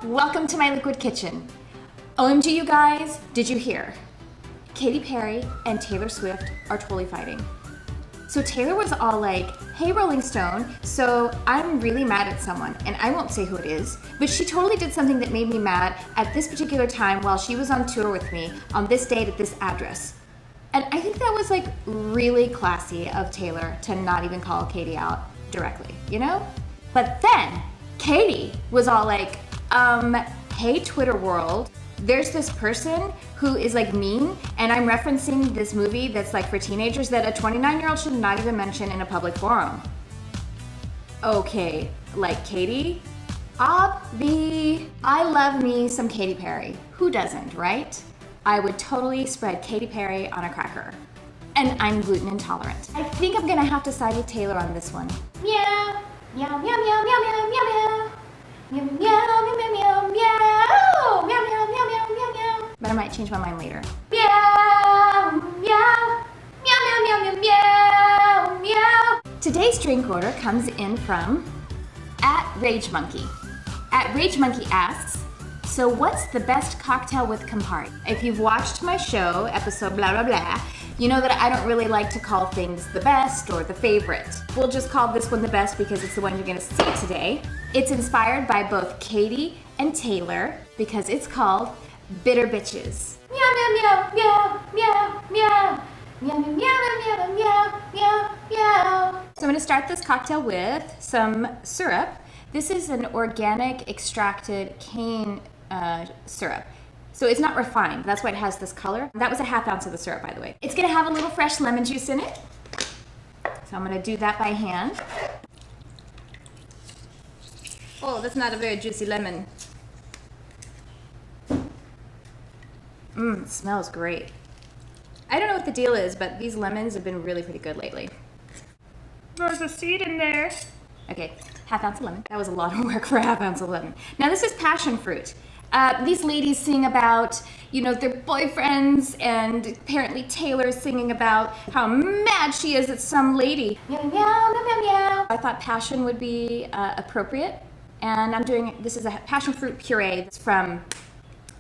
Welcome to my liquid kitchen. OMG, you guys, did you hear? Katy Perry and Taylor Swift are totally fighting. So Taylor was all like, hey Rolling Stone, so I'm really mad at someone, and I won't say who it is, but she totally did something that made me mad at this particular time while she was on tour with me on this date at this address. And I think that was like really classy of Taylor to not even call Katy out directly, you know? But then Katy was all like, hey Twitter world, there's this person who is like mean, and I'm referencing this movie that's like for teenagers that a 29-year-old should not even mention in a public forum. Okay, like Katy? I love me some Katy Perry. Who doesn't, right? I would totally spread Katy Perry on a cracker. And I'm gluten intolerant. I think I'm gonna have to side with Taylor on this one. Meow, meow, meow, meow, meow, meow, meow, meow. Meow, meow, meow, meow, meow, meow, meow, meow, meow, meow, meow, meow. But I might change my mind later. Meow, meow, meow, meow, meow, meow, meow. Today's drink order comes in from @RageMonkey. @RageMonkey asks, so what's the best cocktail with Campari? If you've watched my show, episode blah blah blah, you know that I don't really like to call things the best or the favorite. We'll just call this one the best because it's the one you're gonna see today. It's inspired by both Katy and Taylor because it's called Bitter Bitches. Meow, meow, meow, meow, meow, meow, meow, meow, meow, meow, meow, meow. So I'm gonna start this cocktail with some syrup. This is an organic extracted cane syrup. So it's not refined, that's why it has this color. That was a ½ ounce of the syrup, by the way. It's gonna have a little fresh lemon juice in it. So I'm gonna do that by hand. Oh, that's not a very juicy lemon. It smells great. I don't know what the deal is, but these lemons have been really pretty good lately. There's a seed in there. Okay, ½ ounce of lemon. That was a lot of work for a ½ ounce of lemon. Now this is passion fruit. These ladies sing about, you know, their boyfriends, and apparently Taylor's singing about how mad she is at some lady. Meow, meow, meow, meow, meow. I thought passion would be appropriate, and this is a passion fruit puree. It's from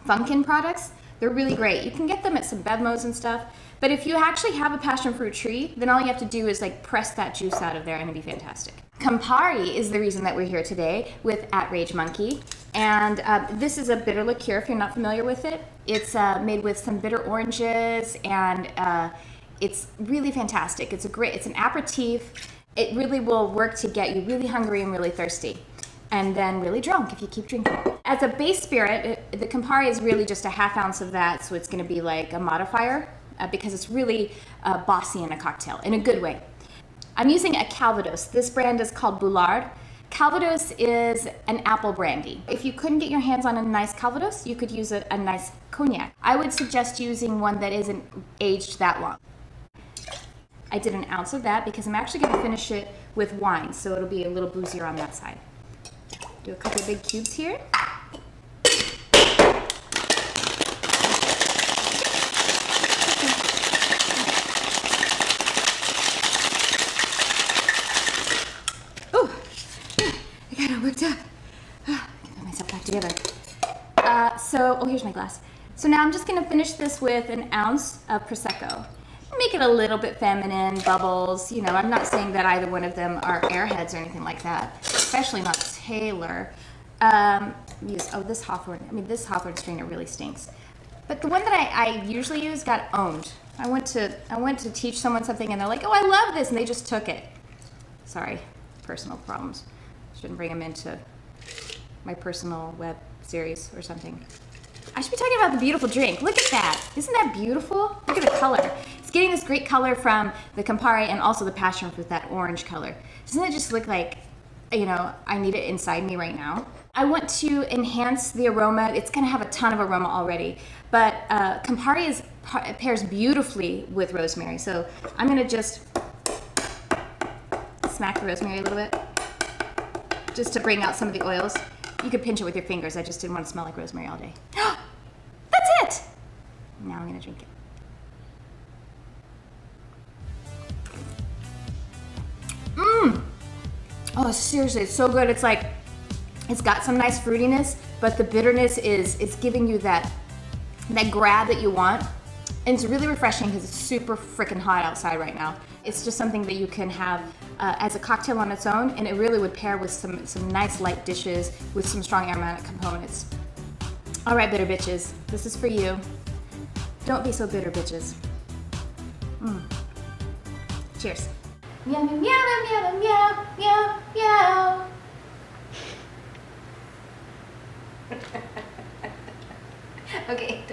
Funkin products. They're really great. You can get them at some Bevmos and stuff, but if you actually have a passion fruit tree, then all you have to do is like press that juice out of there and it'd be fantastic. Campari is the reason that we're here today with @RageMonkey. And this is a bitter liqueur if you're not familiar with it. It's made with some bitter oranges, and it's really fantastic. It's an aperitif. It really will work to get you really hungry and really thirsty, and then really drunk if you keep drinking. As a base spirit, the Campari is really just a ½ ounce of that, so it's gonna be like a modifier because it's really bossy in a cocktail, in a good way. I'm using a Calvados. This brand is called Boulard. Calvados is an apple brandy. If you couldn't get your hands on a nice Calvados, you could use a nice cognac. I would suggest using one that isn't aged that long. I did 1 ounce of that because I'm actually gonna finish it with wine, so it'll be a little boozier on that side. Do a couple of big cubes here. Worked up. Get myself back together. Here's my glass. So now I'm just gonna finish this with 1 ounce of Prosecco. Make it a little bit feminine, bubbles. You know, I'm not saying that either one of them are airheads or anything like that, especially not Taylor. This Hawthorne. This Hawthorne strainer really stinks. But the one that I usually use got owned. I went to teach someone something and they're like, oh, I love this, and they just took it. Sorry, personal problems. Shouldn't bring them into my personal web series or something. I should be talking about the beautiful drink. Look at that. Isn't that beautiful? Look at the color. It's getting this great color from the Campari and also the passion fruit, that orange color. Doesn't it just look like, you know, I need it inside me right now? I want to enhance the aroma. It's gonna have a ton of aroma already, but Campari pairs beautifully with rosemary. So I'm gonna just smack the rosemary a little bit, just to bring out some of the oils. You could pinch it with your fingers. I just didn't want to smell like rosemary all day. That's it! Now I'm gonna drink it. Oh, seriously, it's so good. It's like It's got some nice fruitiness, but the bitterness is giving you that grab that you want. And it's really refreshing because it's super freaking hot outside right now. It's just something that you can have as a cocktail on its own, and it really would pair with some nice light dishes with some strong aromatic components. All right, bitter bitches, this is for you. Don't be so bitter, bitches. Cheers. Meow, meow, meow, meow, meow, meow, meow. Okay.